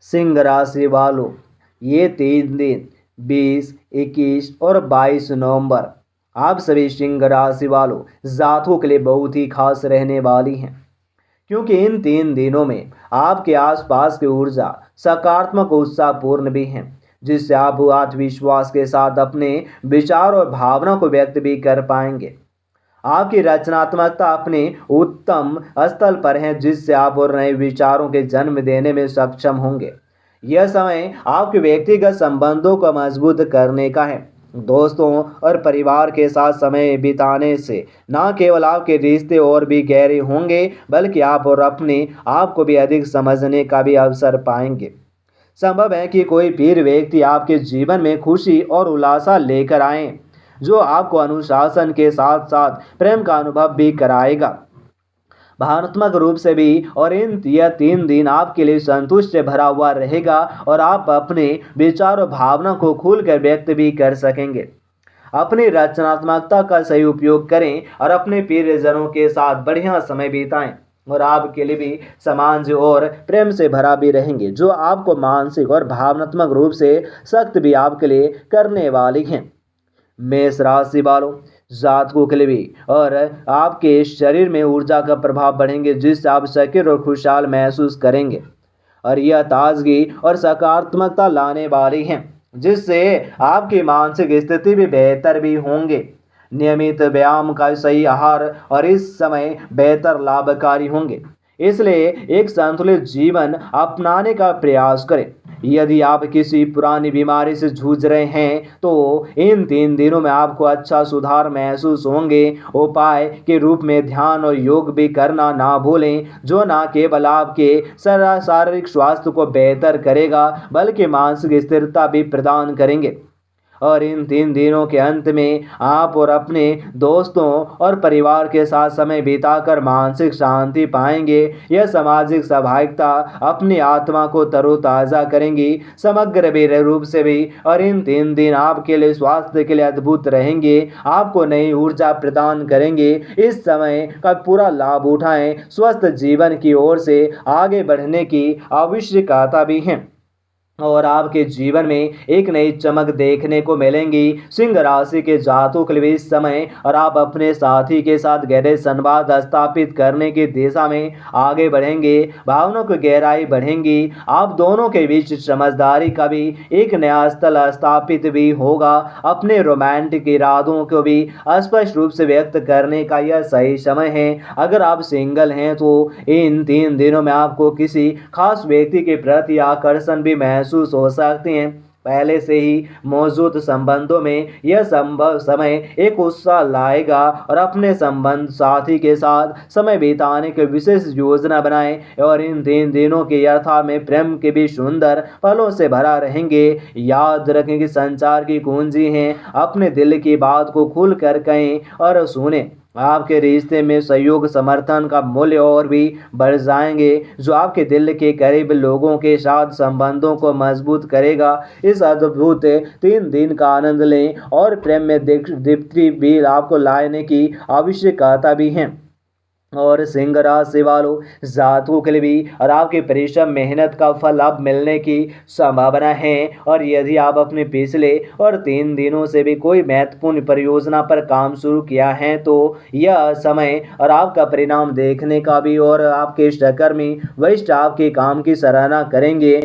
सिंह राशि वालों, ये 3 दिन 20, 21 और 22 नवंबर आप सभी सिंह राशि वालों जातकों के लिए बहुत ही खास रहने वाली हैं, क्योंकि इन 3 दिनों में आपके आसपास की ऊर्जा सकारात्मक उत्साहपूर्ण भी है, जिससे आप आत्मविश्वास के साथ अपने विचार और भावना को व्यक्त भी कर पाएंगे। आपकी रचनात्मकता अपने उत्तम स्थल पर है, जिससे आप और नए विचारों के जन्म देने में सक्षम होंगे। यह समय आपके व्यक्तिगत संबंधों को मजबूत करने का है। दोस्तों और परिवार के साथ समय बिताने से न केवल आपके रिश्ते और भी गहरे होंगे, बल्कि आप और अपने आप को भी अधिक समझने का भी अवसर पाएंगे। संभव है कि कोई पीर व्यक्ति आपके जीवन में खुशी और उल्लासा लेकर आए, जो आपको अनुशासन के साथ साथ प्रेम का अनुभव भी कराएगा। भावनात्मक रूप से भी और यह 3 दिन आपके लिए संतुष्ट से भरा हुआ रहेगा और आप अपने विचार और भावना को खुलकर व्यक्त भी कर सकेंगे। अपनी रचनात्मकता का सही उपयोग करें और अपने प्रियजनों के साथ बढ़िया समय बिताएं, और आपके लिए भी समाज और प्रेम से भरा भी रहेंगे, जो आपको मानसिक और भावनात्मक रूप से सख्त भी आपके लिए करने वाली हैं। मेष राशि वालों, जातकों के लिए भी और आपके शरीर में ऊर्जा का प्रभाव बढ़ेंगे, जिससे आप सक्रिय और खुशहाल महसूस करेंगे, और यह ताजगी और सकारात्मकता लाने वाली हैं, जिससे आपकी मानसिक स्थिति भी बेहतर भी होंगे। नियमित व्यायाम का सही आहार और इस समय बेहतर लाभकारी होंगे, इसलिए एक संतुलित जीवन अपनाने का प्रयास करें। यदि आप किसी पुरानी बीमारी से जूझ रहे हैं तो इन 3 दिनों में आपको अच्छा सुधार महसूस होंगे। उपाय के रूप में ध्यान और योग भी करना ना भूलें, जो न केवल आपके शारीरिक स्वास्थ्य को बेहतर करेगा, बल्कि मानसिक स्थिरता भी प्रदान करेंगे। और इन 3 दिनों के अंत में आप और अपने दोस्तों और परिवार के साथ समय बिताकर मानसिक शांति पाएंगे। यह सामाजिक सहभागिता अपनी आत्मा को तरोताज़ा करेंगी, समग्र भी रूप से भी। और इन 3 दिन आपके लिए स्वास्थ्य के लिए अद्भुत रहेंगे, आपको नई ऊर्जा प्रदान करेंगे। इस समय का पूरा लाभ उठाएं, स्वस्थ जीवन की ओर से आगे बढ़ने की आवश्यकता भी है, और आपके जीवन में एक नई चमक देखने को मिलेंगी। सिंह राशि के जातकों के लिए इस समय और आप अपने साथी के साथ गहरे संवाद स्थापित करने की दिशा में आगे बढ़ेंगे, भावनाओं की गहराई बढ़ेंगी, आप दोनों के बीच समझदारी का भी एक नया स्थल स्थापित भी होगा। अपने रोमांटिक इरादों को भी स्पष्ट रूप से व्यक्त करने का यह सही समय है। अगर आप सिंगल हैं तो इन 3 दिनों में आपको किसी खास व्यक्ति के प्रति आकर्षण भी महसूस हो सकते हैं। पहले से ही मौजूद संबंधों में यह संभव समय एक उत्साह लाएगा, और अपने संबंध साथी के साथ समय बिताने की विशेष योजना बनाएं, और इन 3 दिनों के यथा में प्रेम के भी सुंदर पलों से भरा रहेंगे। याद रखें कि संचार की कुंजी है, अपने दिल की बात को खुल कर कहें और सुने। आपके रिश्ते में सहयोग समर्थन का मूल्य और भी बढ़ जाएंगे, जो आपके दिल के करीब लोगों के साथ संबंधों को मजबूत करेगा। इस अद्भुत 3 दिन का आनंद लें, और प्रेम में दीप्ति भी आपको लाने की आवश्यकता भी है। और सिंह राशि वालों, जातकों के लिए भी और आपके परिश्रम मेहनत का फल अब मिलने की संभावना है। और यदि आप अपने पिछले और 3 दिनों से भी कोई महत्वपूर्ण परियोजना पर काम शुरू किया है तो यह समय और आपका परिणाम देखने का भी, और आपके सहकर्मी वरिष्ठ आपके काम की सराहना करेंगे।